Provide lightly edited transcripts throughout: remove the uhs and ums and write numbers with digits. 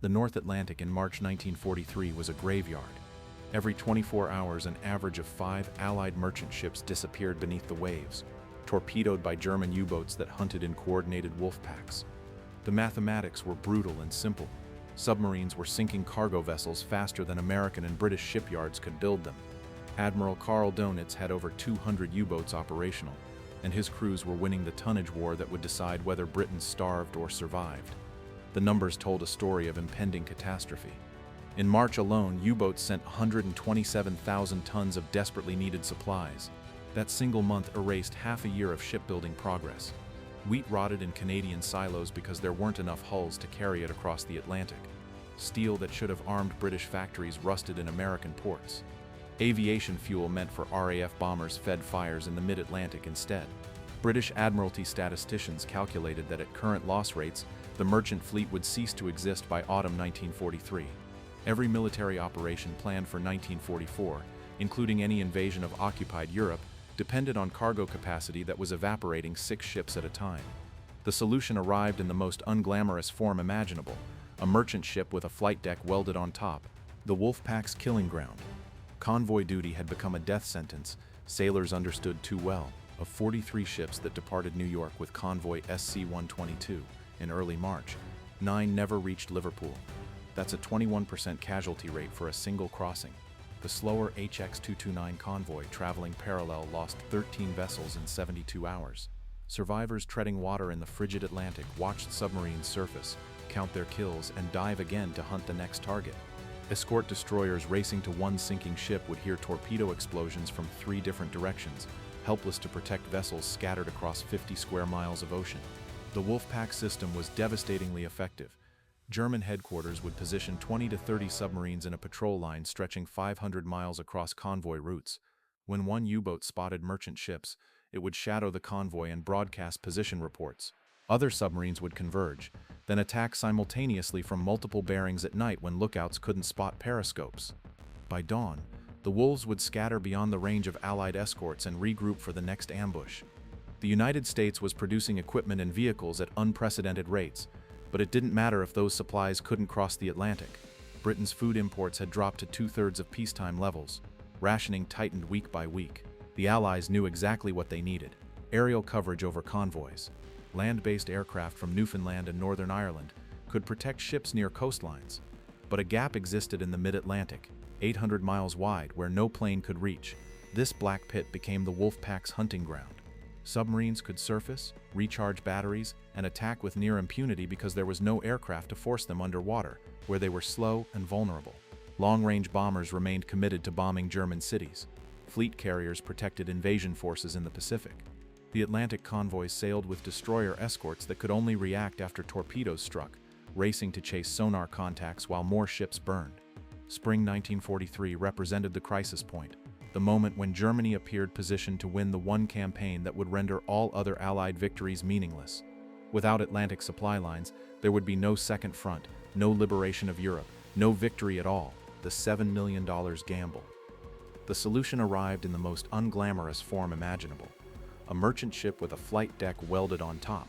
The North Atlantic in March 1943 was a graveyard. Every 24 hours, an average of 5 Allied merchant ships disappeared beneath the waves, torpedoed by German U-boats that hunted in coordinated wolf packs. The mathematics were brutal and simple. Submarines were sinking cargo vessels faster than American and British shipyards could build them. Admiral Dönitz had over 200 U-boats operational, and his crews were winning the tonnage war that would decide whether Britain starved or survived. The numbers told a story of impending catastrophe. In March alone, U-boats sent 127,000 tons of desperately needed supplies. That single month erased half a year of shipbuilding progress. Wheat rotted in Canadian silos because there weren't enough hulls to carry it across the Atlantic. Steel that should have armed British factories rusted in American ports. Aviation fuel meant for RAF bombers fed fires in the mid-Atlantic instead. British Admiralty statisticians calculated that at current loss rates, the merchant fleet would cease to exist by autumn 1943. Every military operation planned for 1944, including any invasion of occupied Europe, depended on cargo capacity that was evaporating 6 ships at a time. The solution arrived in the most unglamorous form imaginable: a merchant ship with a flight deck welded on top, the Wolfpack's killing ground. Convoy duty had become a death sentence, sailors understood too well. Of 43 ships that departed New York with convoy SC-122 in early March, 9 never reached Liverpool. That's a 21% casualty rate for a single crossing. The slower HX-229 convoy traveling parallel lost 13 vessels in 72 hours. Survivors treading water in the frigid Atlantic watched submarines surface, count their kills, and dive again to hunt the next target. Escort destroyers racing to one sinking ship would hear torpedo explosions from 3 different directions, helpless to protect vessels scattered across 50 square miles of ocean. The Wolfpack system was devastatingly effective. German headquarters would position 20 to 30 submarines in a patrol line stretching 500 miles across convoy routes. When one U-boat spotted merchant ships, it would shadow the convoy and broadcast position reports. Other submarines would converge, then attack simultaneously from multiple bearings at night when lookouts couldn't spot periscopes. By dawn, the wolves would scatter beyond the range of Allied escorts and regroup for the next ambush. The United States was producing equipment and vehicles at unprecedented rates, but it didn't matter if those supplies couldn't cross the Atlantic. Britain's food imports had dropped to 2/3 of peacetime levels. Rationing tightened week by week. The Allies knew exactly what they needed: aerial coverage over convoys. Land-based aircraft from Newfoundland and Northern Ireland could protect ships near coastlines. But a gap existed in the mid-Atlantic, 800 miles wide, where no plane could reach. This black pit became the Wolfpack's hunting ground. Submarines could surface, recharge batteries, and attack with near impunity because there was no aircraft to force them underwater, where they were slow and vulnerable. Long-range bombers remained committed to bombing German cities. Fleet carriers protected invasion forces in the Pacific. The Atlantic convoys sailed with destroyer escorts that could only react after torpedoes struck, racing to chase sonar contacts while more ships burned. Spring 1943 represented the crisis point, the moment when Germany appeared positioned to win the one campaign that would render all other Allied victories meaningless. Without Atlantic supply lines, there would be no second front, no liberation of Europe, no victory at all. The $7 million gamble. The solution arrived in the most unglamorous form imaginable: a merchant ship with a flight deck welded on top.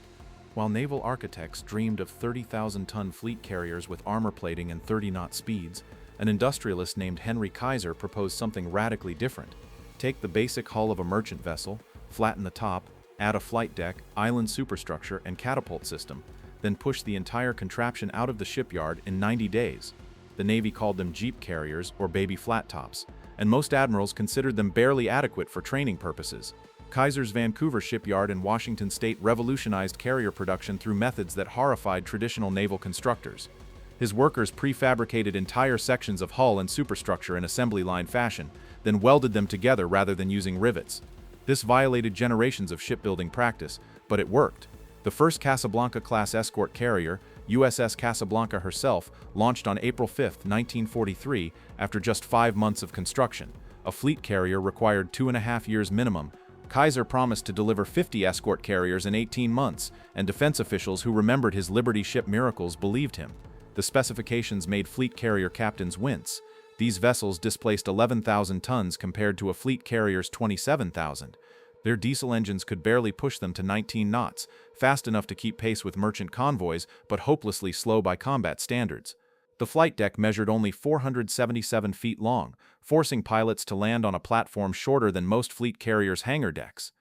While naval architects dreamed of 30,000-ton fleet carriers with armor plating and 30-knot speeds, an industrialist named Henry Kaiser proposed something radically different. Take the basic hull of a merchant vessel, flatten the top, add a flight deck, island superstructure, and catapult system, then push the entire contraption out of the shipyard in 90 days. The Navy called them jeep carriers or baby flattops, and most admirals considered them barely adequate for training purposes. Kaiser's Vancouver shipyard in Washington state revolutionized carrier production through methods that horrified traditional naval constructors. His workers prefabricated entire sections of hull and superstructure in assembly line fashion, then welded them together rather than using rivets. This violated generations of shipbuilding practice, but it worked. The first Casablanca-class escort carrier, USS Casablanca herself, launched on April 5, 1943, after just 5 months of construction. A fleet carrier required 2.5 years minimum. Kaiser promised to deliver 50 escort carriers in 18 months, and defense officials who remembered his Liberty ship miracles believed him. The specifications made fleet carrier captains wince. These vessels displaced 11,000 tons compared to a fleet carrier's 27,000. Their diesel engines could barely push them to 19 knots, fast enough to keep pace with merchant convoys, but hopelessly slow by combat standards. The flight deck measured only 477 feet long, forcing pilots to land on a platform shorter than most fleet carriers' hangar decks.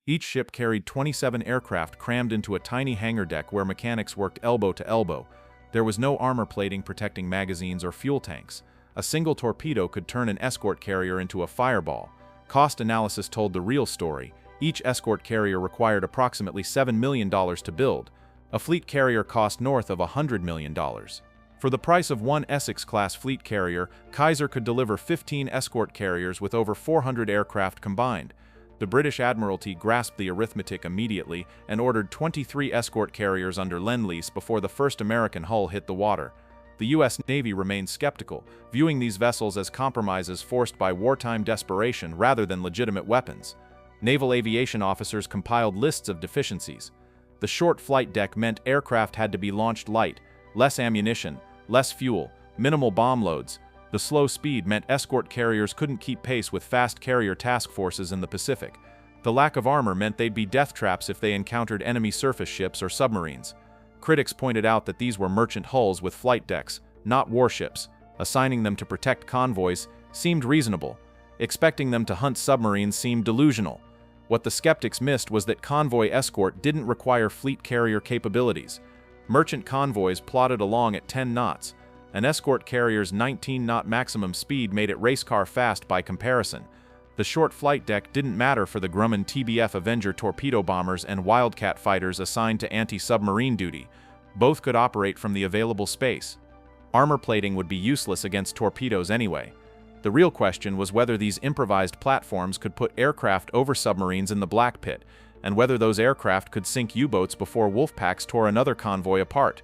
Each ship carried 27 aircraft crammed into a tiny hangar deck where mechanics worked elbow to elbow. There was no armor plating protecting magazines or fuel tanks. A single torpedo could turn an escort carrier into a fireball. Cost analysis told the real story. Each escort carrier required approximately $7 million to build. A fleet carrier cost north of $100 million. For the price of one Essex-class fleet carrier, Kaiser could deliver 15 escort carriers with over 400 aircraft combined. The British Admiralty grasped the arithmetic immediately and ordered 23 escort carriers under Lend-Lease before the first American hull hit the water. The U.S. Navy remained skeptical, viewing these vessels as compromises forced by wartime desperation rather than legitimate weapons. Naval aviation officers compiled lists of deficiencies. The short flight deck meant aircraft had to be launched light, less ammunition, less fuel, minimal bomb loads. The slow speed meant escort carriers couldn't keep pace with fast carrier task forces in the Pacific. The lack of armor meant they'd be death traps if they encountered enemy surface ships or submarines. Critics pointed out that these were merchant hulls with flight decks, not warships. Assigning them to protect convoys seemed reasonable. Expecting them to hunt submarines seemed delusional. What the skeptics missed was that convoy escort didn't require fleet carrier capabilities. Merchant convoys plodded along at 10 knots. An escort carrier's 19-knot maximum speed made it race car fast by comparison. The short flight deck didn't matter for the Grumman TBF Avenger torpedo bombers and Wildcat fighters assigned to anti-submarine duty. Both could operate from the available space. Armor plating would be useless against torpedoes anyway. The real question was whether these improvised platforms could put aircraft over submarines in the Black Pit, and whether those aircraft could sink U-boats before wolfpacks tore another convoy apart.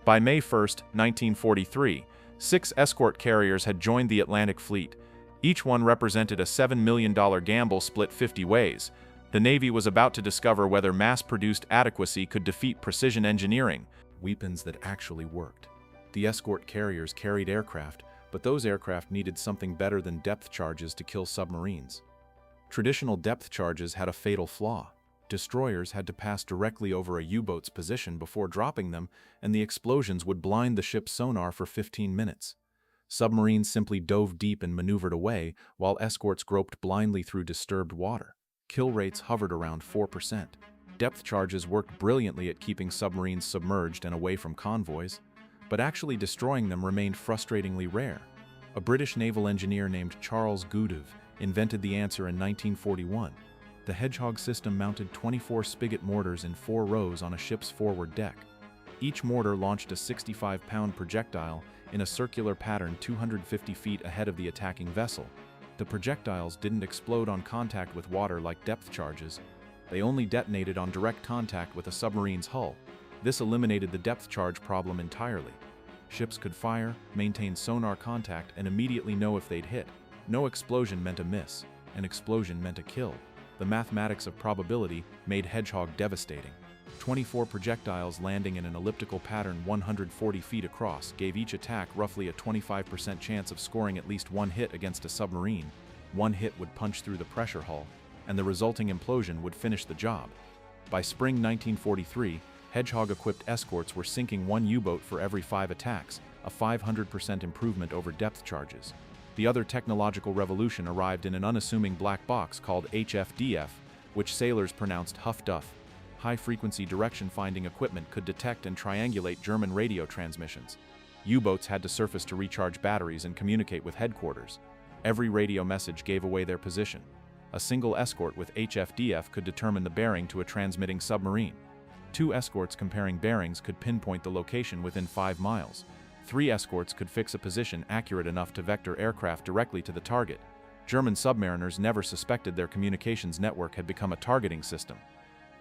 By May 1, 1943, 6 escort carriers had joined the Atlantic Fleet. Each one represented a $7 million gamble split 50 ways. The Navy was about to discover whether mass-produced adequacy could defeat precision engineering, weapons that actually worked. The escort carriers carried aircraft, but those aircraft needed something better than depth charges to kill submarines. Traditional depth charges had a fatal flaw. Destroyers had to pass directly over a U-boat's position before dropping them, and the explosions would blind the ship's sonar for 15 minutes. Submarines simply dove deep and maneuvered away, while escorts groped blindly through disturbed water. Kill rates hovered around 4%. Depth charges worked brilliantly at keeping submarines submerged and away from convoys, but actually destroying them remained frustratingly rare. A British naval engineer named Charles Goodhue invented the answer in 1941. The Hedgehog system mounted 24 spigot mortars in 4 rows on a ship's forward deck. Each mortar launched a 65-pound projectile in a circular pattern 250 feet ahead of the attacking vessel. The projectiles didn't explode on contact with water like depth charges. They only detonated on direct contact with a submarine's hull. This eliminated the depth charge problem entirely. Ships could fire, maintain sonar contact, and immediately know if they'd hit. No explosion meant a miss. An explosion meant a kill. The mathematics of probability made Hedgehog devastating. 24 projectiles landing in an elliptical pattern 140 feet across gave each attack roughly a 25% chance of scoring at least one hit against a submarine. One hit would punch through the pressure hull, and the resulting implosion would finish the job. By spring 1943, Hedgehog-equipped escorts were sinking 1 U-boat for every 5 attacks, a 500% improvement over depth charges. The other technological revolution arrived in an unassuming black box called HFDF, which sailors pronounced Huff Duff. High-frequency direction-finding equipment could detect and triangulate German radio transmissions. U-boats had to surface to recharge batteries and communicate with headquarters. Every radio message gave away their position. A single escort with HFDF could determine the bearing to a transmitting submarine. 2 escorts comparing bearings could pinpoint the location within 5 miles. 3 escorts could fix a position accurate enough to vector aircraft directly to the target. German submariners never suspected their communications network had become a targeting system.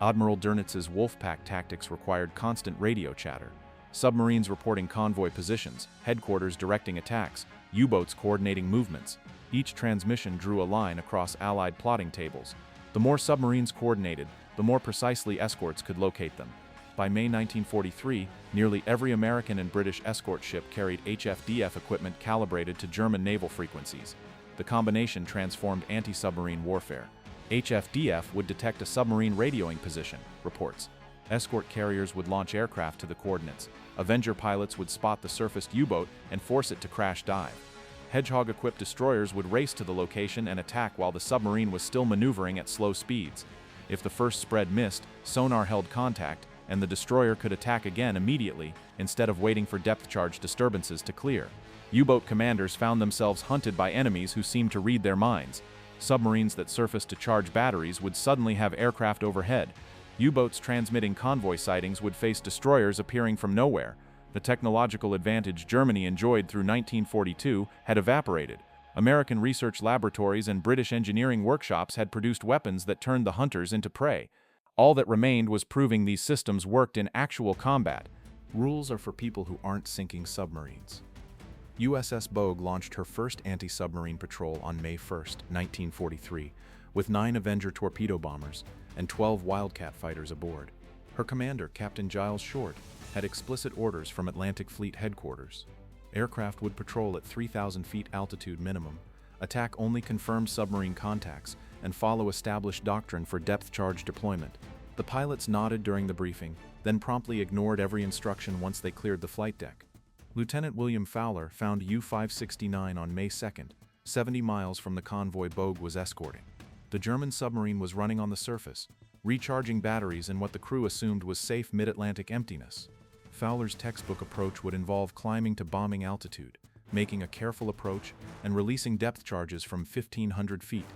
Admiral Dönitz's Wolfpack tactics required constant radio chatter. Submarines reporting convoy positions, headquarters directing attacks, U-boats coordinating movements. Each transmission drew a line across Allied plotting tables. The more submarines coordinated, the more precisely escorts could locate them. By May 1943, nearly every American and British escort ship carried HFDF equipment calibrated to German naval frequencies. The combination transformed anti-submarine warfare. HFDF would detect a submarine radioing position, reports. Escort carriers would launch aircraft to the coordinates. Avenger pilots would spot the surfaced U-boat and force it to crash dive. Hedgehog-equipped destroyers would race to the location and attack while the submarine was still maneuvering at slow speeds. If the first spread missed, sonar held contact, and the destroyer could attack again immediately instead of waiting for depth charge disturbances to clear. U-boat commanders found themselves hunted by enemies who seemed to read their minds. Submarines that surfaced to charge batteries would suddenly have aircraft overhead. U-boats transmitting convoy sightings would face destroyers appearing from nowhere. The technological advantage Germany enjoyed through 1942 had evaporated. American research laboratories and British engineering workshops had produced weapons that turned the hunters into prey. All that remained was proving these systems worked in actual combat. Rules are for people who aren't sinking submarines. USS Bogue launched her first anti-submarine patrol on May 1, 1943, with 9 Avenger torpedo bombers and 12 Wildcat fighters aboard. Her commander, Captain Giles Short, had explicit orders from Atlantic Fleet headquarters. Aircraft would patrol at 3,000 feet altitude minimum, attack only confirmed submarine contacts, and follow established doctrine for depth charge deployment. The pilots nodded during the briefing, then promptly ignored every instruction once they cleared the flight deck. Lieutenant William Fowler found U-569 on May 2nd, 70 miles from the convoy Bogue was escorting. The German submarine was running on the surface, recharging batteries in what the crew assumed was safe mid-Atlantic emptiness. Fowler's textbook approach would involve climbing to bombing altitude, making a careful approach, and releasing depth charges from 1,500 feet.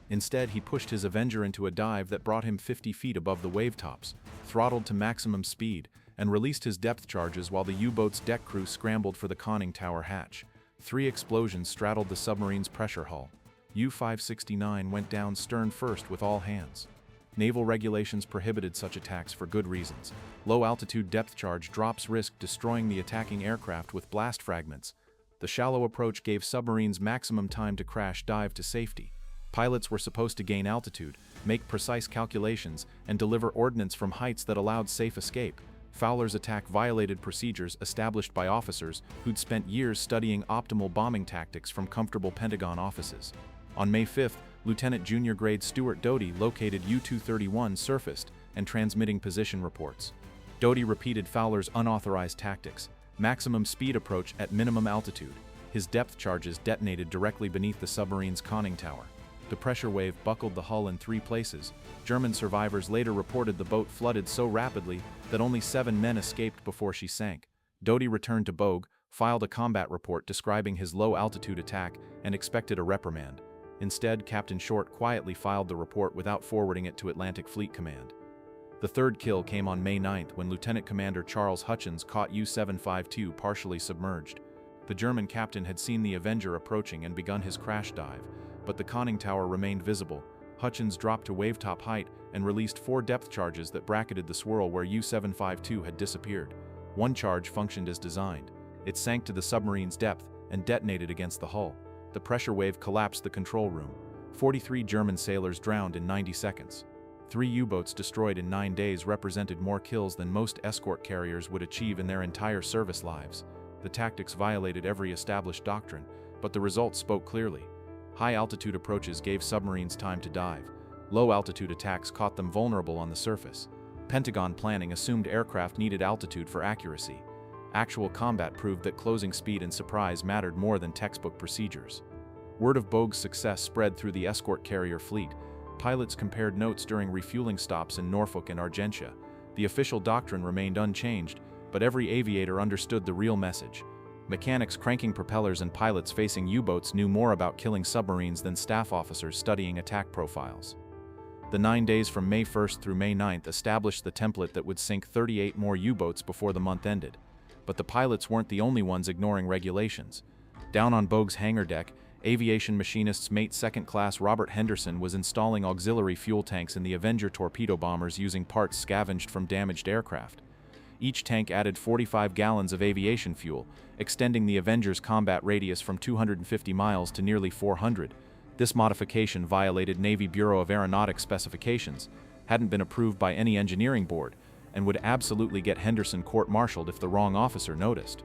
Instead, he pushed his Avenger into a dive that brought him 50 feet above the wave tops, throttled to maximum speed, and released his depth charges while the U-boat's deck crew scrambled for the conning tower hatch. 3 explosions straddled the submarine's pressure hull. U-569 went down stern first with all hands. Naval regulations prohibited such attacks for good reasons. Low-altitude depth charge drops risked destroying the attacking aircraft with blast fragments. The shallow approach gave submarines maximum time to crash dive to safety. Pilots were supposed to gain altitude, make precise calculations, and deliver ordnance from heights that allowed safe escape. Fowler's attack violated procedures established by officers who'd spent years studying optimal bombing tactics from comfortable Pentagon offices. On May 5th, Lieutenant Junior Grade Stuart Doty located U-231 surfaced and transmitting position reports. Doty repeated Fowler's unauthorized tactics, maximum speed approach at minimum altitude. His depth charges detonated directly beneath the submarine's conning tower. The pressure wave buckled the hull in 3 places. German survivors later reported the boat flooded so rapidly that only 7 men escaped before she sank. Doty returned to Bogue, filed a combat report describing his low-altitude attack, and expected a reprimand. Instead, Captain Short quietly filed the report without forwarding it to Atlantic Fleet Command. The third kill came on May 9th when Lieutenant Commander Charles Hutchins caught U-752 partially submerged. The German captain had seen the Avenger approaching and begun his crash dive, but the conning tower remained visible. Hutchins dropped to wavetop height and released 4 depth charges that bracketed the swirl where U-752 had disappeared. 1 charge functioned as designed. It sank to the submarine's depth and detonated against the hull. The pressure wave collapsed the control room. 43 German sailors drowned in 90 seconds. 3 U-boats destroyed in 9 days represented more kills than most escort carriers would achieve in their entire service lives. The tactics violated every established doctrine, but the results spoke clearly. High-altitude approaches gave submarines time to dive. Low-altitude attacks caught them vulnerable on the surface. Pentagon planning assumed aircraft needed altitude for accuracy. Actual combat proved that closing speed and surprise mattered more than textbook procedures. Word of Bogue's success spread through the escort carrier fleet. Pilots compared notes during refueling stops in Norfolk and Argentia. The official doctrine remained unchanged, but every aviator understood the real message. Mechanics cranking propellers and pilots facing U-boats knew more about killing submarines than staff officers studying attack profiles. The 9 days from May 1st through May 9th established the template that would sink 38 more U-boats before the month ended. But the pilots weren't the only ones ignoring regulations. Down on Bogue's hangar deck, aviation machinist's mate second class Robert Henderson was installing auxiliary fuel tanks in the Avenger torpedo bombers using parts scavenged from damaged aircraft. Each tank added 45 gallons of aviation fuel, extending the Avenger's combat radius from 250 miles to nearly 400. This modification violated Navy Bureau of Aeronautics specifications, hadn't been approved by any engineering board, and would absolutely get Henderson court-martialed if the wrong officer noticed.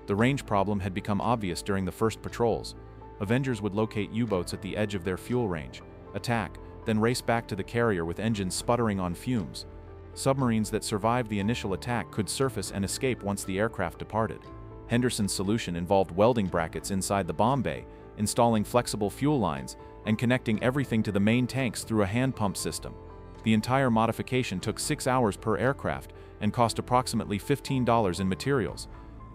The range problem had become obvious during the first patrols. Avengers would locate U-boats at the edge of their fuel range, attack, then race back to the carrier with engines sputtering on fumes. Submarines that survived the initial attack could surface and escape once the aircraft departed. Henderson's solution involved welding brackets inside the bomb bay, installing flexible fuel lines, and connecting everything to the main tanks through a hand pump system. The entire modification took 6 hours per aircraft and cost approximately $15 in materials.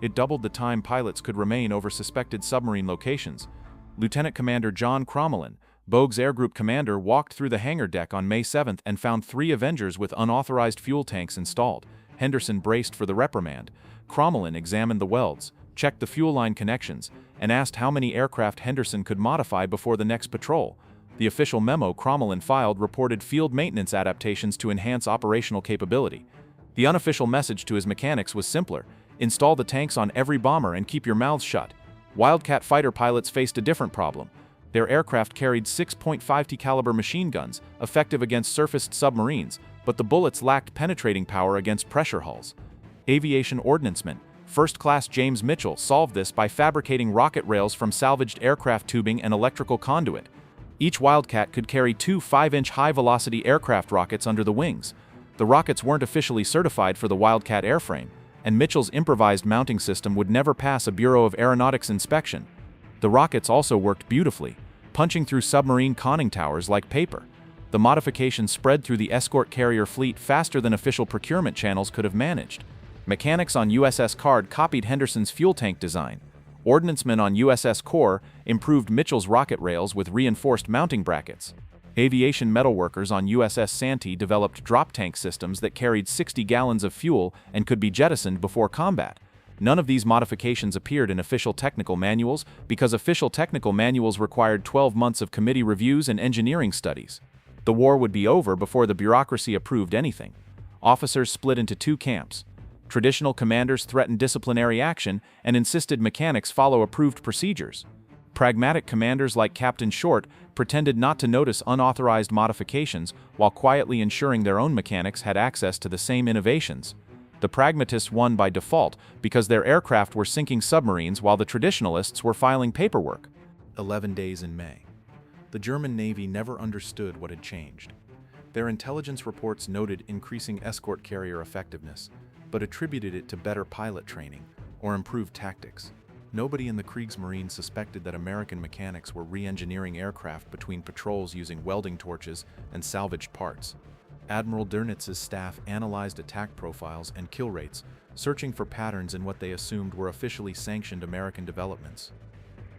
It doubled the time pilots could remain over suspected submarine locations. Lieutenant Commander John Crommelin, Bogue's Air Group commander, walked through the hangar deck on May 7 and found 3 Avengers with unauthorized fuel tanks installed. Henderson braced for the reprimand. Crommelin examined the welds, checked the fuel line connections, and asked how many aircraft Henderson could modify before the next patrol. The official memo Crommelin filed reported field maintenance adaptations to enhance operational capability. The unofficial message to his mechanics was simpler: install the tanks on every bomber and keep your mouths shut. Wildcat fighter pilots faced a different problem. Their aircraft carried 6.50 caliber machine guns, effective against surfaced submarines, but the bullets lacked penetrating power against pressure hulls. Aviation ordnanceman, First Class James Mitchell, solved this by fabricating rocket rails from salvaged aircraft tubing and electrical conduit. Each Wildcat could carry 2 5-inch high-velocity aircraft rockets under the wings. The rockets weren't officially certified for the Wildcat airframe, and Mitchell's improvised mounting system would never pass a Bureau of Aeronautics inspection. The rockets also worked beautifully, punching through submarine conning towers like paper. The modification spread through the Escort carrier fleet faster than official procurement channels could have managed. Mechanics on USS Card copied Henderson's fuel tank design. Ordnancemen on USS Core improved Mitchell's rocket rails with reinforced mounting brackets. Aviation metalworkers on USS Santee developed drop tank systems that carried 60 gallons of fuel and could be jettisoned before combat. None of these modifications appeared in official technical manuals because official technical manuals required 12 months of committee reviews and engineering studies. The war would be over before the bureaucracy approved anything. Officers split into 2 camps. Traditional commanders threatened disciplinary action and insisted mechanics follow approved procedures. Pragmatic commanders like Captain Short pretended not to notice unauthorized modifications while quietly ensuring their own mechanics had access to the same innovations. The pragmatists won by default because their aircraft were sinking submarines while the traditionalists were filing paperwork. 11 days in May. The German Navy never understood what had changed. Their intelligence reports noted increasing escort carrier effectiveness, but attributed it to better pilot training or improved tactics. Nobody in the Kriegsmarine suspected that American mechanics were re-engineering aircraft between patrols using welding torches and salvaged parts. Admiral Dönitz's staff analyzed attack profiles and kill rates, searching for patterns in what they assumed were officially sanctioned American developments.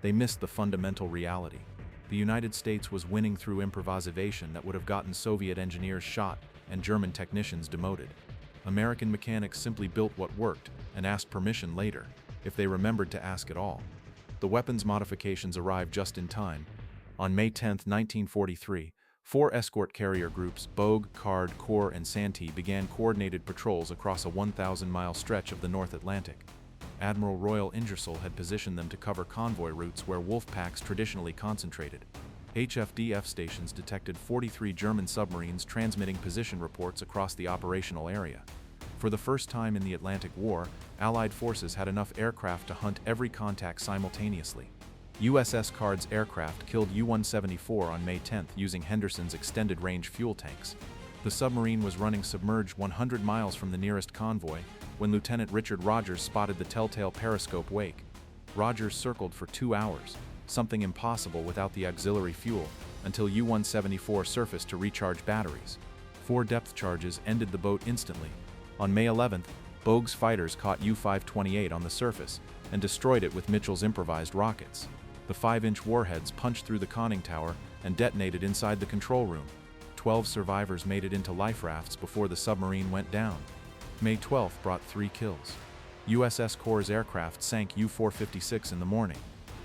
They missed the fundamental reality. The United States was winning through improvisation that would have gotten Soviet engineers shot and German technicians demoted. American mechanics simply built what worked and asked permission later, if they remembered to ask at all. The weapons modifications arrived just in time. On May 10, 1943, 4 escort carrier groups, Bogue, Card, Core, and Santee, began coordinated patrols across a 1,000-mile stretch of the North Atlantic. Admiral Royal Ingersoll had positioned them to cover convoy routes where wolf packs traditionally concentrated. HFDF stations detected 43 German submarines transmitting position reports across the operational area. For the first time in the Atlantic War, Allied forces had enough aircraft to hunt every contact simultaneously. USS Card's aircraft killed U-174 on May 10 using Henderson's extended-range fuel tanks. The submarine was running submerged 100 miles from the nearest convoy when Lieutenant Richard Rogers spotted the telltale periscope wake. Rogers circled for 2 hours, something impossible without the auxiliary fuel, until U-174 surfaced to recharge batteries. 4 depth charges ended the boat instantly. On May 11th, Bogue's fighters caught U-528 on the surface and destroyed it with Mitchell's improvised rockets. The 5-inch warheads punched through the conning tower and detonated inside the control room. 12 survivors made it into life rafts before the submarine went down. May 12th brought 3 kills. USS Core's aircraft sank U-456 in the morning.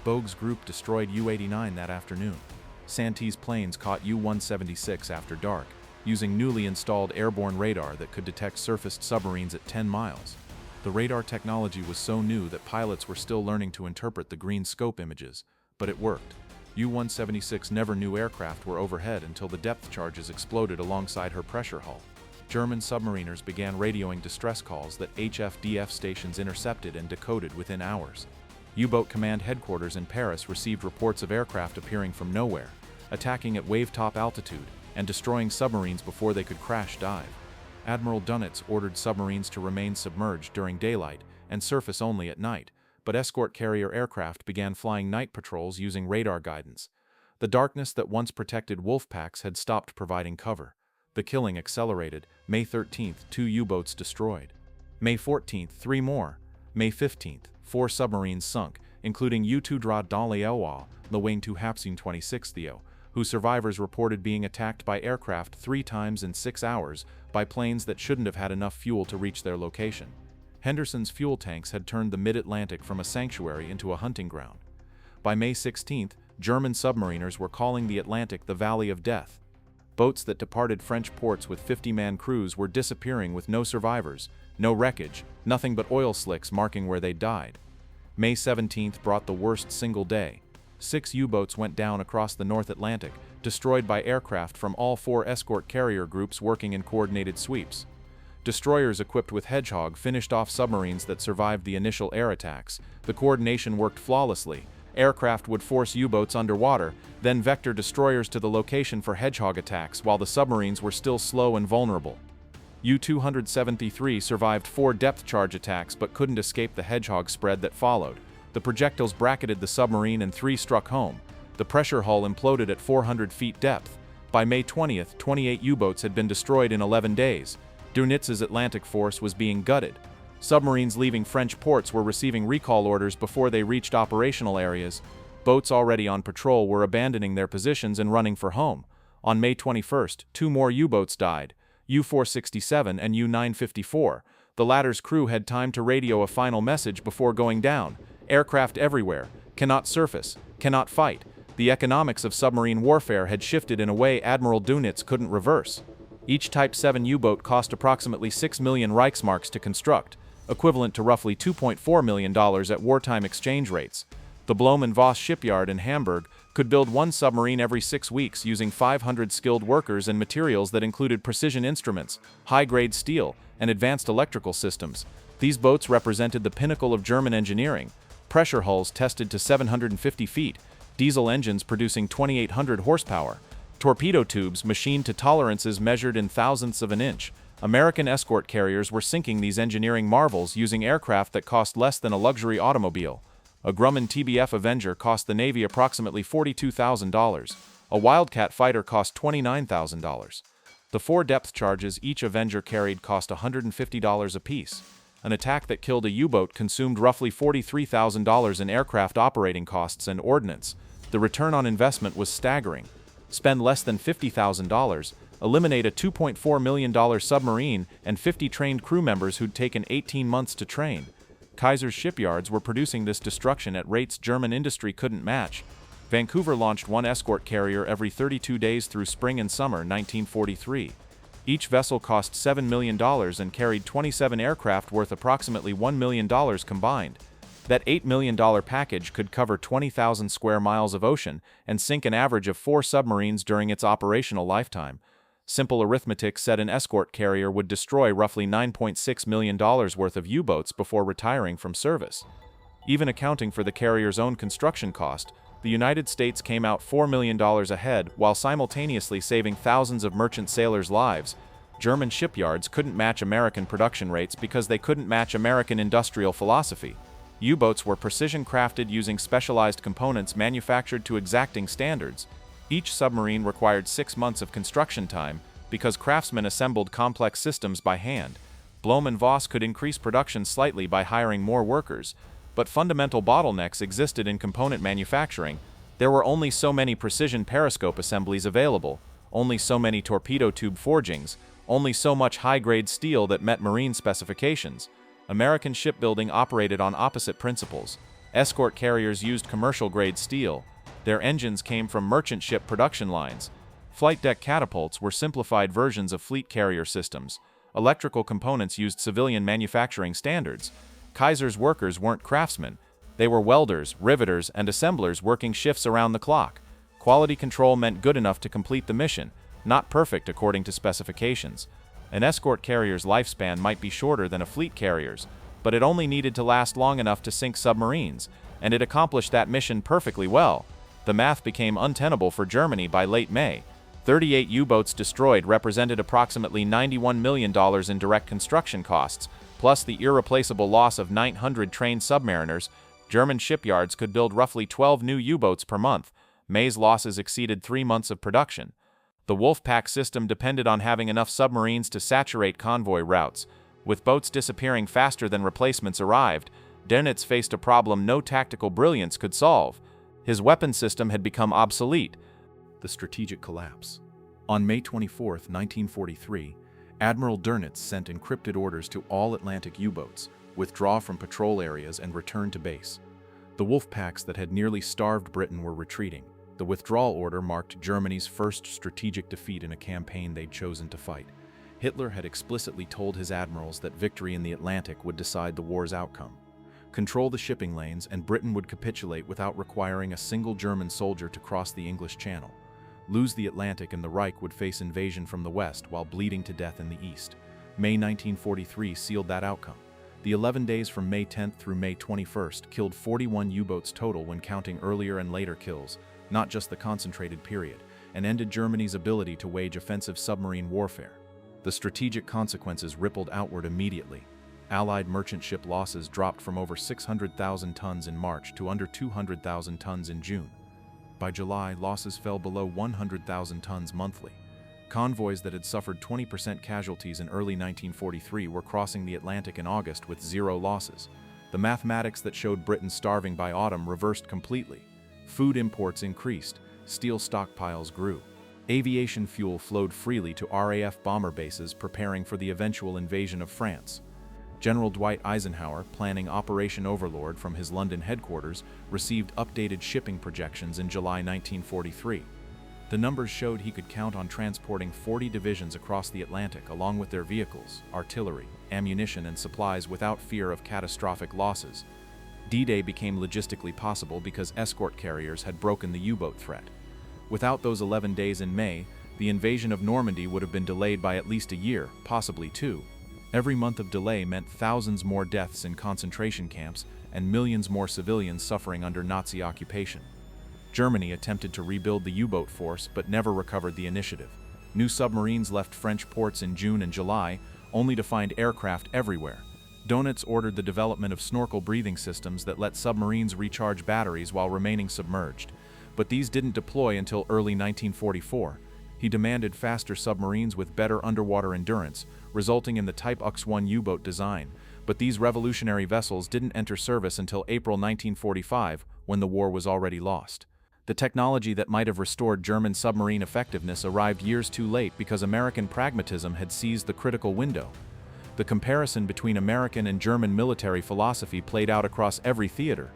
Bogue's group destroyed U-89 that afternoon. Santee's planes caught U-176 after dark, using newly installed airborne radar that could detect surfaced submarines at 10 miles. The radar technology was so new that pilots were still learning to interpret the green scope images, but it worked. U-176 never knew aircraft were overhead until the depth charges exploded alongside her pressure hull. German submariners began radioing distress calls that HFDF stations intercepted and decoded within hours. U-boat command headquarters in Paris received reports of aircraft appearing from nowhere, attacking at wave-top altitude, and destroying submarines before they could crash dive. Admiral Dönitz ordered submarines to remain submerged during daylight and surface only at night, but escort carrier aircraft began flying night patrols using radar guidance. The darkness that once protected wolf packs had stopped providing cover. The killing accelerated. May 13th, 2 U-boats destroyed. May 14th, 3 more. May 15th, 4 submarines sunk, including U-2 dans les Eaux, the Wing 2 Hapsine 26 Theo, whose survivors reported being attacked by aircraft 3 times in 6 hours by planes that shouldn't have had enough fuel to reach their location. Henderson's fuel tanks had turned the mid-Atlantic from a sanctuary into a hunting ground. By May 16th, German submariners were calling the Atlantic the Valley of Death. Boats that departed French ports with 50-man crews were disappearing with no survivors, no wreckage, nothing but oil slicks marking where they died. May 17th brought the worst single day. 6 U-boats went down across the North Atlantic, destroyed by aircraft from all 4 escort carrier groups working in coordinated sweeps. Destroyers equipped with Hedgehog finished off submarines that survived the initial air attacks. The coordination worked flawlessly. Aircraft would force U-boats underwater, then vector destroyers to the location for Hedgehog attacks while the submarines were still slow and vulnerable. U-273 survived 4 depth charge attacks but couldn't escape the Hedgehog spread that followed. The projectiles bracketed the submarine and 3 struck home. The pressure hull imploded at 400 feet depth. By May 20th, 28 U-boats had been destroyed in 11 days. Dönitz's Atlantic force was being gutted. Submarines leaving French ports were receiving recall orders before they reached operational areas. Boats already on patrol were abandoning their positions and running for home. On May 21st, 2 more U-boats died, U-467 and U-954. The latter's crew had time to radio a final message before going down. Aircraft everywhere, cannot surface, cannot fight. The economics of submarine warfare had shifted in a way Admiral Dönitz couldn't reverse. Each Type 7 U-boat cost approximately 6 million Reichsmarks to construct, equivalent to roughly $2.4 million at wartime exchange rates. The Blohm & Voss shipyard in Hamburg could build 1 submarine every 6 weeks using 500 skilled workers and materials that included precision instruments, high-grade steel, and advanced electrical systems. These boats represented the pinnacle of German engineering. Pressure hulls tested to 750 feet, diesel engines producing 2,800 horsepower, torpedo tubes machined to tolerances measured in thousandths of an inch. American escort carriers were sinking these engineering marvels using aircraft that cost less than a luxury automobile. A Grumman TBF Avenger cost the Navy approximately $42,000. A Wildcat fighter cost $29,000. The 4 depth charges each Avenger carried cost $150 apiece. An attack that killed a U-boat consumed roughly $43,000 in aircraft operating costs and ordnance. The return on investment was staggering. Spend less than $50,000, eliminate a $2.4 million submarine and 50 trained crew members who'd taken 18 months to train. Kaiser's shipyards were producing this destruction at rates German industry couldn't match. Vancouver launched 1 escort carrier every 32 days through spring and summer 1943. Each vessel cost $7 million and carried 27 aircraft worth approximately $1 million combined. That $8 million package could cover 20,000 square miles of ocean and sink an average of 4 submarines during its operational lifetime. Simple arithmetic said an escort carrier would destroy roughly $9.6 million worth of U-boats before retiring from service. Even accounting for the carrier's own construction cost, the United States came out $4 million ahead while simultaneously saving thousands of merchant sailors' lives. German shipyards couldn't match American production rates because they couldn't match American industrial philosophy. U-boats were precision-crafted using specialized components manufactured to exacting standards. Each submarine required 6 months of construction time because craftsmen assembled complex systems by hand. Blohm & Voss could increase production slightly by hiring more workers, but fundamental bottlenecks existed in component manufacturing. There were only so many precision periscope assemblies available, only so many torpedo tube forgings, only so much high-grade steel that met marine specifications. American shipbuilding operated on opposite principles. Escort carriers used commercial-grade steel. Their engines came from merchant ship production lines. Flight deck catapults were simplified versions of fleet carrier systems. Electrical components used civilian manufacturing standards. Kaiser's workers weren't craftsmen. They were welders, riveters, and assemblers working shifts around the clock. Quality control meant good enough to complete the mission, not perfect according to specifications. An escort carrier's lifespan might be shorter than a fleet carrier's, but it only needed to last long enough to sink submarines, and it accomplished that mission perfectly well. The math became untenable for Germany by late May. 38 U-boats destroyed represented approximately $91 million in direct construction costs, plus the irreplaceable loss of 900 trained submariners. German shipyards could build roughly 12 new U-boats per month. May's losses exceeded 3 months of production. The Wolfpack system depended on having enough submarines to saturate convoy routes. With boats disappearing faster than replacements arrived, Dönitz faced a problem no tactical brilliance could solve. His weapon system had become obsolete. The strategic collapse. On May 24, 1943, Admiral Dönitz sent encrypted orders to all Atlantic U-boats, withdraw from patrol areas and return to base. The Wolfpacks that had nearly starved Britain were retreating. The withdrawal order marked Germany's first strategic defeat in a campaign they'd chosen to fight. Hitler had explicitly told his admirals that victory in the Atlantic would decide the war's outcome. Control the shipping lanes and Britain would capitulate without requiring a single German soldier to cross the English Channel. Lose the Atlantic and the Reich would face invasion from the west while bleeding to death in the east. May 1943 sealed that outcome. The 11 days from May 10th through May 21st killed 41 U-boats total when counting earlier and later kills, not just the concentrated period, and ended Germany's ability to wage offensive submarine warfare. The strategic consequences rippled outward immediately. Allied merchant ship losses dropped from over 600,000 tons in March to under 200,000 tons in June. By July, losses fell below 100,000 tons monthly. Convoys that had suffered 20% casualties in early 1943 were crossing the Atlantic in August with 0 losses. The mathematics that showed Britain starving by autumn reversed completely. Food imports increased, steel stockpiles grew. Aviation fuel flowed freely to RAF bomber bases preparing for the eventual invasion of France. General Dwight Eisenhower, planning Operation Overlord from his London headquarters, received updated shipping projections in July 1943. The numbers showed he could count on transporting 40 divisions across the Atlantic along with their vehicles, artillery, ammunition, and supplies without fear of catastrophic losses. D-Day became logistically possible because escort carriers had broken the U-boat threat. Without those 11 days in May, the invasion of Normandy would have been delayed by at least a year, possibly 2. Every month of delay meant thousands more deaths in concentration camps and millions more civilians suffering under Nazi occupation. Germany attempted to rebuild the U-boat force but never recovered the initiative. New submarines left French ports in June and July, only to find aircraft everywhere. Dönitz ordered the development of snorkel breathing systems that let submarines recharge batteries while remaining submerged. But these didn't deploy until early 1944. He demanded faster submarines with better underwater endurance, resulting in the Type UX-1 U-boat design. But these revolutionary vessels didn't enter service until April 1945, when the war was already lost. The technology that might have restored German submarine effectiveness arrived years too late because American pragmatism had seized the critical window. The comparison between American and German military philosophy played out across every theater.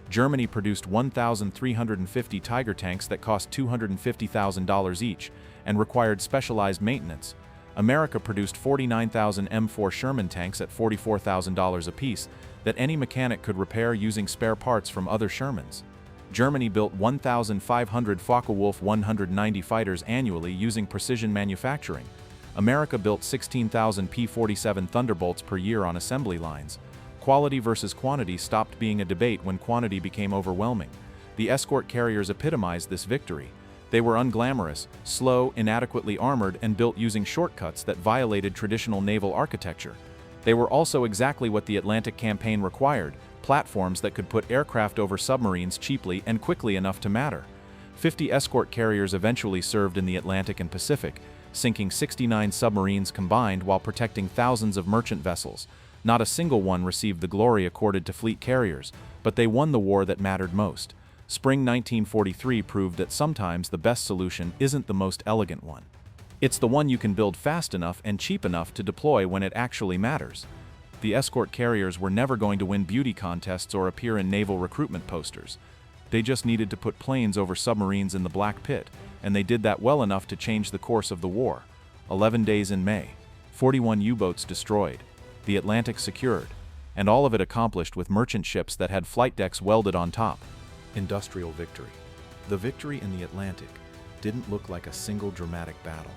Germany produced 1,350 Tiger tanks that cost $250,000 each and required specialized maintenance. America produced 49,000 M4 Sherman tanks at $44,000 apiece that any mechanic could repair using spare parts from other Shermans. Germany built 1,500 Focke-Wulf 190 fighters annually using precision manufacturing. America built 16,000 P-47 Thunderbolts per year on assembly lines. Quality versus quantity stopped being a debate when quantity became overwhelming. The escort carriers epitomized this victory. They were unglamorous, slow, inadequately armored, and built using shortcuts that violated traditional naval architecture. They were also exactly what the Atlantic campaign required, platforms that could put aircraft over submarines cheaply and quickly enough to matter. 50 escort carriers eventually served in the Atlantic and Pacific, sinking 69 submarines combined while protecting thousands of merchant vessels. Not a single one received the glory accorded to fleet carriers, but they won the war that mattered most. Spring 1943 proved that sometimes the best solution isn't the most elegant one. It's the one you can build fast enough and cheap enough to deploy when it actually matters. The escort carriers were never going to win beauty contests or appear in naval recruitment posters. They just needed to put planes over submarines in the Black Pit, and they did that well enough to change the course of the war. 11 days in May, 41 U-boats destroyed, the Atlantic secured, and all of it accomplished with merchant ships that had flight decks welded on top. Industrial victory. The victory in the Atlantic didn't look like a single dramatic battle.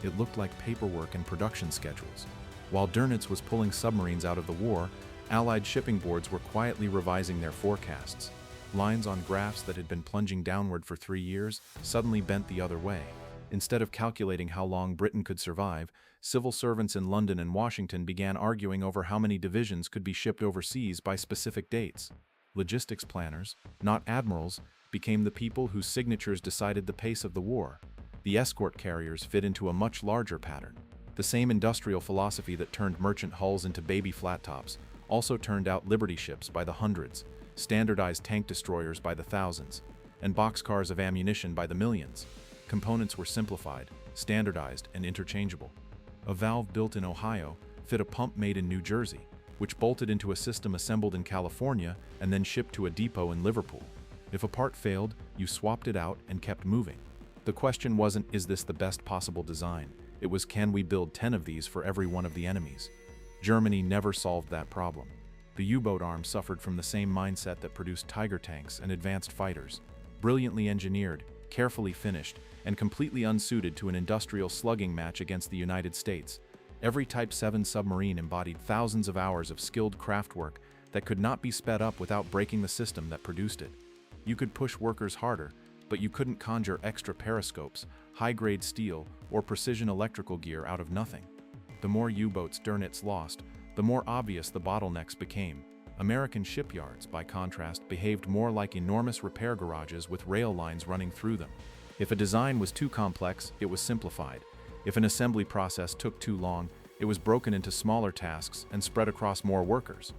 It looked like paperwork and production schedules. While Dönitz was pulling submarines out of the war, Allied shipping boards were quietly revising their forecasts. Lines on graphs that had been plunging downward for 3 years suddenly bent the other way. Instead of calculating how long Britain could survive, civil servants in London and Washington began arguing over how many divisions could be shipped overseas by specific dates. Logistics planners, not admirals, became the people whose signatures decided the pace of the war. The escort carriers fit into a much larger pattern. The same industrial philosophy that turned merchant hulls into baby flattops also turned out Liberty ships by the hundreds, standardized tank destroyers by the thousands, and boxcars of ammunition by the millions. Components were simplified, standardized, and interchangeable. A valve built in Ohio fit a pump made in New Jersey, which bolted into a system assembled in California and then shipped to a depot in Liverpool. If a part failed, you swapped it out and kept moving. The question wasn't, is this the best possible design? It was, can we build 10 of these for every one of the enemies? Germany never solved that problem. The U-boat arm suffered from the same mindset that produced Tiger tanks and advanced fighters. Brilliantly engineered, carefully finished, and completely unsuited to an industrial slugging match against the United States. Every Type 7 submarine embodied thousands of hours of skilled craftwork that could not be sped up without breaking the system that produced it. You could push workers harder, but you couldn't conjure extra periscopes, high-grade steel, or precision electrical gear out of nothing. The more U-boats Dönitz lost, the more obvious the bottlenecks became. American shipyards, by contrast, behaved more like enormous repair garages with rail lines running through them. If a design was too complex, it was simplified. If an assembly process took too long, it was broken into smaller tasks and spread across more workers.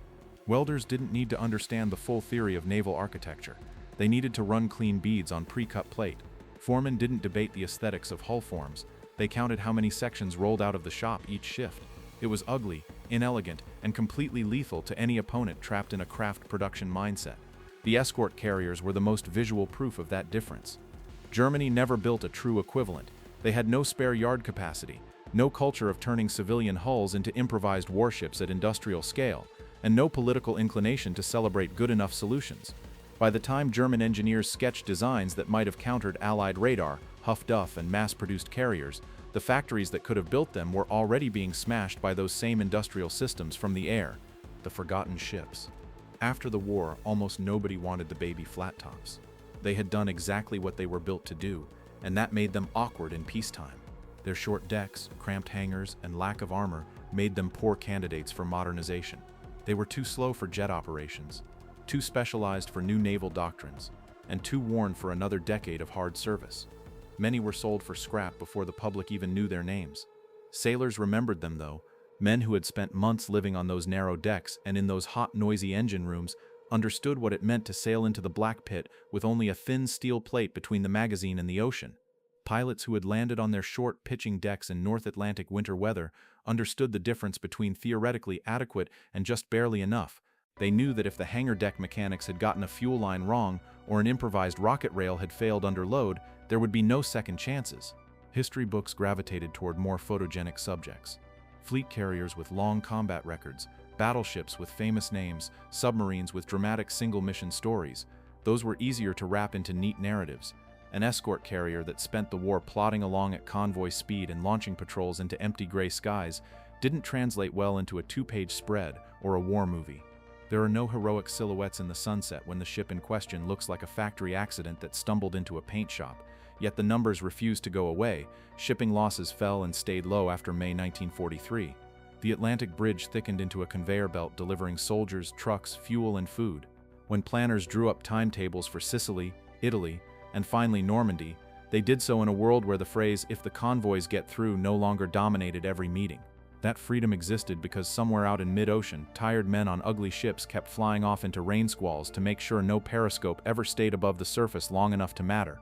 Welders didn't need to understand the full theory of naval architecture. They needed to run clean beads on pre-cut plate. Foremen didn't debate the aesthetics of hull forms. They counted how many sections rolled out of the shop each shift. It was ugly, inelegant, and completely lethal to any opponent trapped in a craft production mindset. The escort carriers were the most visual proof of that difference. Germany never built a true equivalent. They had no spare yard capacity, no culture of turning civilian hulls into improvised warships at industrial scale, and no political inclination to celebrate good enough solutions. By the time German engineers sketched designs that might have countered Allied radar, Huff Duff, and mass-produced carriers, the factories that could have built them were already being smashed by those same industrial systems from the air, the forgotten ships. After the war, almost nobody wanted the baby flattops. They had done exactly what they were built to do, and that made them awkward in peacetime. Their short decks, cramped hangars, and lack of armor made them poor candidates for modernization. They were too slow for jet operations, too specialized for new naval doctrines, and too worn for another decade of hard service. Many were sold for scrap before the public even knew their names. Sailors remembered them, though. Men who had spent months living on those narrow decks and in those hot, noisy engine rooms understood what it meant to sail into the black pit with only a thin steel plate between the magazine and the ocean. Pilots who had landed on their short, pitching decks in North Atlantic winter weather understood the difference between theoretically adequate and just barely enough. They knew that if the hangar deck mechanics had gotten a fuel line wrong or an improvised rocket rail had failed under load, there would be no second chances. History books gravitated toward more photogenic subjects. Fleet carriers with long combat records, battleships with famous names, submarines with dramatic single-mission stories. Those were easier to wrap into neat narratives. An escort carrier that spent the war plodding along at convoy speed and launching patrols into empty gray skies didn't translate well into a two-page spread or a war movie. There are no heroic silhouettes in the sunset when the ship in question looks like a factory accident that stumbled into a paint shop. Yet the numbers refused to go away. Shipping losses fell and stayed low after May 1943. The Atlantic Bridge thickened into a conveyor belt delivering soldiers, trucks, fuel, and food. When planners drew up timetables for Sicily, Italy, and finally Normandy, they did so in a world where the phrase, "if the convoys get through," no longer dominated every meeting. That freedom existed because somewhere out in mid-ocean, tired men on ugly ships kept flying off into rain squalls to make sure no periscope ever stayed above the surface long enough to matter.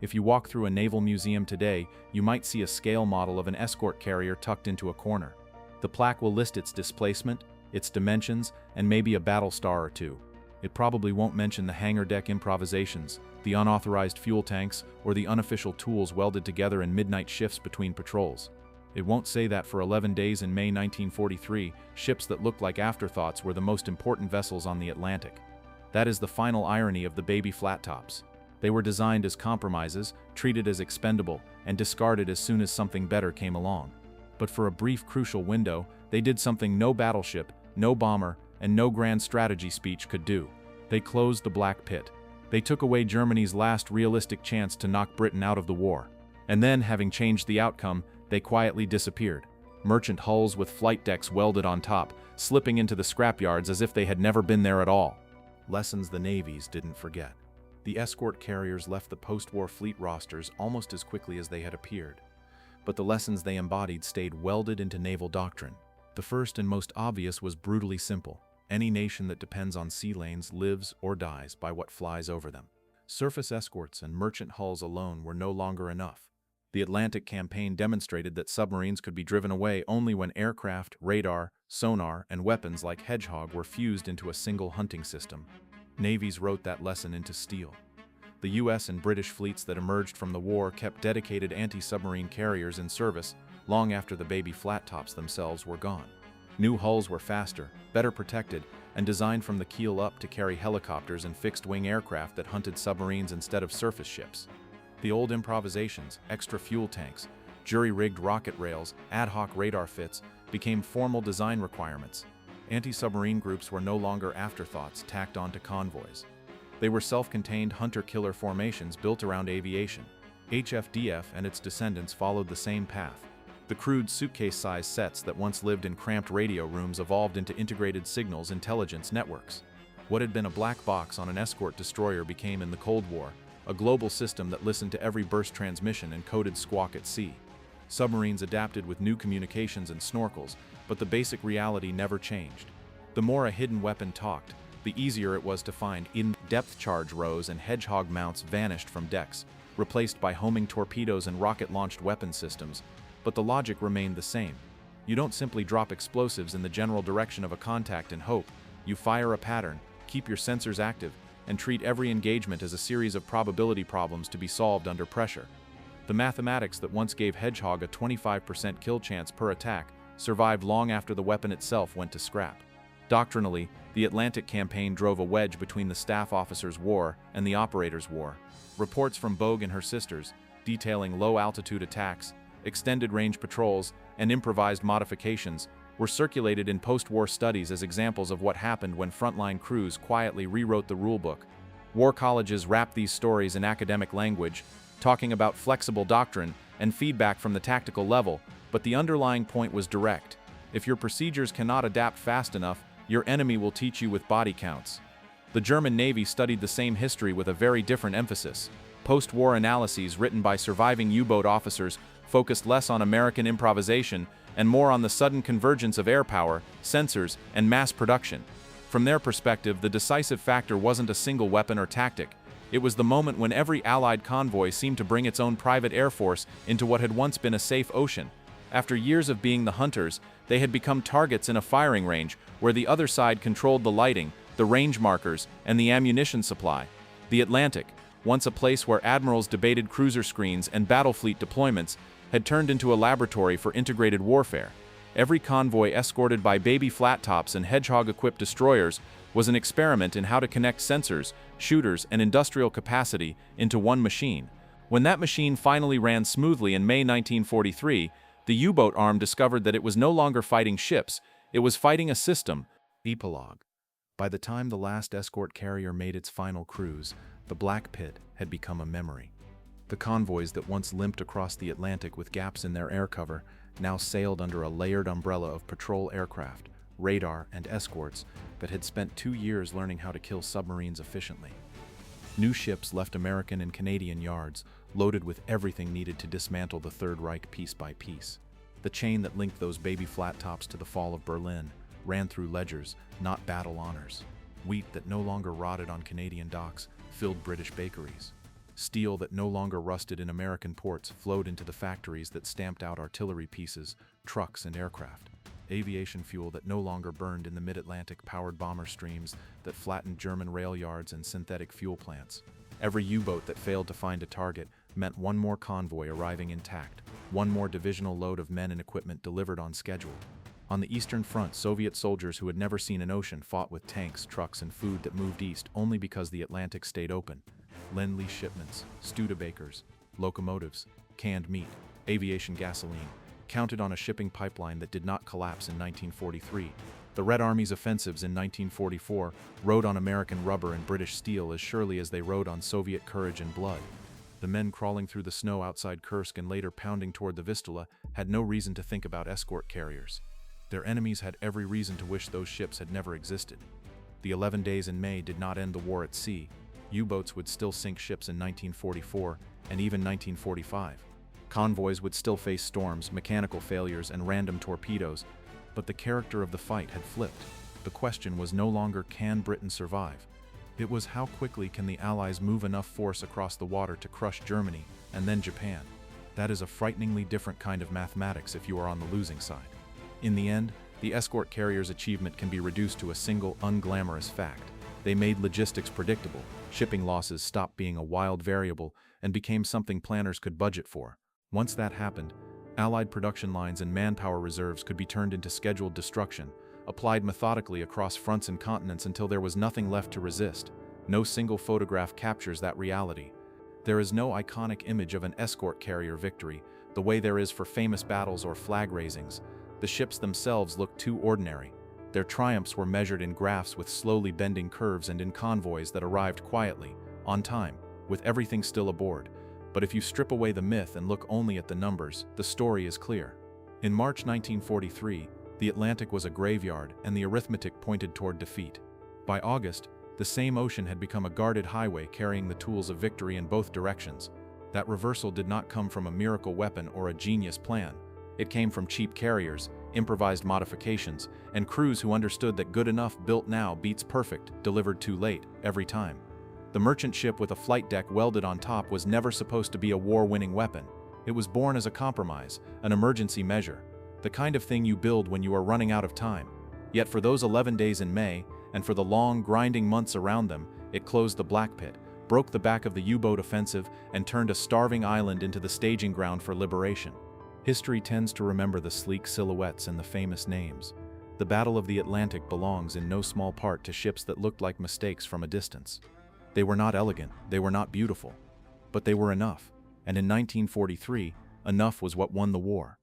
If you walk through a naval museum today, you might see a scale model of an escort carrier tucked into a corner. The plaque will list its displacement, its dimensions, and maybe a battle star or two. It probably won't mention the hangar deck improvisations, the unauthorized fuel tanks, or the unofficial tools welded together in midnight shifts between patrols. It won't say that for 11 days in May 1943, ships that looked like afterthoughts were the most important vessels on the Atlantic. That is the final irony of the baby flattops. They were designed as compromises, treated as expendable, and discarded as soon as something better came along. But for a brief, crucial window, they did something no battleship, no bomber, and no grand strategy speech could do. They closed the Black Pit. They took away Germany's last realistic chance to knock Britain out of the war. And then, having changed the outcome, they quietly disappeared. Merchant hulls with flight decks welded on top, slipping into the scrapyards as if they had never been there at all. Lessons the navies didn't forget. The escort carriers left the post-war fleet rosters almost as quickly as they had appeared. But the lessons they embodied stayed welded into naval doctrine. The first and most obvious was brutally simple. Any nation that depends on sea lanes lives or dies by what flies over them. Surface escorts and merchant hulls alone were no longer enough. The Atlantic campaign demonstrated that submarines could be driven away only when aircraft, radar, sonar, and weapons like Hedgehog were fused into a single hunting system. Navies wrote that lesson into steel. The US and British fleets that emerged from the war kept dedicated anti-submarine carriers in service long after the baby flattops themselves were gone. New hulls were faster, better protected, and designed from the keel up to carry helicopters and fixed-wing aircraft that hunted submarines instead of surface ships. The old improvisations, extra fuel tanks, jury-rigged rocket rails, ad hoc radar fits became formal design requirements. Anti-submarine groups were no longer afterthoughts tacked onto convoys. They were self-contained hunter-killer formations built around aviation. HFDF and its descendants followed the same path. The crude suitcase-sized sets that once lived in cramped radio rooms evolved into integrated signals intelligence networks. What had been a black box on an escort destroyer became, in the Cold War, a global system that listened to every burst transmission and coded squawk at sea. Submarines adapted with new communications and snorkels, but the basic reality never changed. The more a hidden weapon talked, the easier it was to find. In-depth charge rows and Hedgehog mounts vanished from decks, replaced by homing torpedoes and rocket-launched weapon systems, but the logic remained the same. You don't simply drop explosives in the general direction of a contact and hope. You fire a pattern, keep your sensors active, and treat every engagement as a series of probability problems to be solved under pressure. The mathematics that once gave Hedgehog a 25% kill chance per attack survived long after the weapon itself went to scrap. Doctrinally, the Atlantic campaign drove a wedge between the staff officers' war and the operators' war. Reports from Bogue and her sisters, detailing low-altitude attacks, extended-range patrols, and improvised modifications, were circulated in post-war studies as examples of what happened when frontline crews quietly rewrote the rulebook. War colleges wrapped these stories in academic language, talking about flexible doctrine and feedback from the tactical level, but the underlying point was direct. If your procedures cannot adapt fast enough, your enemy will teach you with body counts. The German Navy studied the same history with a very different emphasis. Post-war analyses written by surviving U-boat officers focused less on American improvisation and more on the sudden convergence of air power, sensors, and mass production. From their perspective, the decisive factor wasn't a single weapon or tactic. It was the moment when every Allied convoy seemed to bring its own private air force into what had once been a safe ocean. After years of being the hunters, they had become targets in a firing range where the other side controlled the lighting, the range markers, and the ammunition supply. The Atlantic, once a place where admirals debated cruiser screens and battle fleet deployments, had turned into a laboratory for integrated warfare. Every convoy escorted by baby flattops and Hedgehog-equipped destroyers was an experiment in how to connect sensors, shooters, and industrial capacity into one machine. When that machine finally ran smoothly in May 1943, the U-boat arm discovered that it was no longer fighting ships, it was fighting a system. Epilogue. By the time the last escort carrier made its final cruise, the Black Pit had become a memory. The convoys that once limped across the Atlantic with gaps in their air cover now sailed under a layered umbrella of patrol aircraft, radar, and escorts that had spent 2 years learning how to kill submarines efficiently. New ships left American and Canadian yards, loaded with everything needed to dismantle the Third Reich piece by piece. The chain that linked those baby flattops to the fall of Berlin ran through ledgers, not battle honors. Wheat that no longer rotted on Canadian docks filled British bakeries. Steel that no longer rusted in American ports flowed into the factories that stamped out artillery pieces, trucks, and aircraft. Aviation fuel that no longer burned in the mid-Atlantic powered bomber streams that flattened German rail yards and synthetic fuel plants. Every U-boat that failed to find a target meant one more convoy arriving intact, one more divisional load of men and equipment delivered on schedule. On the Eastern Front, Soviet soldiers who had never seen an ocean fought with tanks, trucks, and food that moved east only because the Atlantic stayed open. Lend-Lease shipments, Studebakers, locomotives, canned meat, aviation gasoline, counted on a shipping pipeline that did not collapse in 1943. The Red Army's offensives in 1944 rode on American rubber and British steel as surely as they rode on Soviet courage and blood. The men crawling through the snow outside Kursk and later pounding toward the Vistula had no reason to think about escort carriers. Their enemies had every reason to wish those ships had never existed. The 11 days in May did not end the war at sea. U-boats would still sink ships in 1944 and even 1945. Convoys would still face storms, mechanical failures, and random torpedoes, but the character of the fight had flipped. The question was no longer, can Britain survive? It was, how quickly can the Allies move enough force across the water to crush Germany and then Japan? That is a frighteningly different kind of mathematics if you are on the losing side. In the end, the escort carrier's achievement can be reduced to a single, unglamorous fact. They made logistics predictable, shipping losses stopped being a wild variable, and became something planners could budget for. Once that happened, Allied production lines and manpower reserves could be turned into scheduled destruction, applied methodically across fronts and continents until there was nothing left to resist. No single photograph captures that reality. There is no iconic image of an escort carrier victory, the way there is for famous battles or flag raisings. The ships themselves looked too ordinary. Their triumphs were measured in graphs with slowly bending curves and in convoys that arrived quietly, on time, with everything still aboard. But if you strip away the myth and look only at the numbers, the story is clear. In March 1943, the Atlantic was a graveyard and the arithmetic pointed toward defeat. By August, the same ocean had become a guarded highway carrying the tools of victory in both directions. That reversal did not come from a miracle weapon or a genius plan. It came from cheap carriers, improvised modifications, and crews who understood that good enough built now beats perfect, delivered too late, every time. The merchant ship with a flight deck welded on top was never supposed to be a war-winning weapon. It was born as a compromise, an emergency measure, the kind of thing you build when you are running out of time. Yet for those 11 days in May, and for the long, grinding months around them, it closed the Black Pit, broke the back of the U-boat offensive, and turned a starving island into the staging ground for liberation. History tends to remember the sleek silhouettes and the famous names. The Battle of the Atlantic belongs in no small part to ships that looked like mistakes from a distance. They were not elegant, they were not beautiful, but they were enough, and in 1943, enough was what won the war.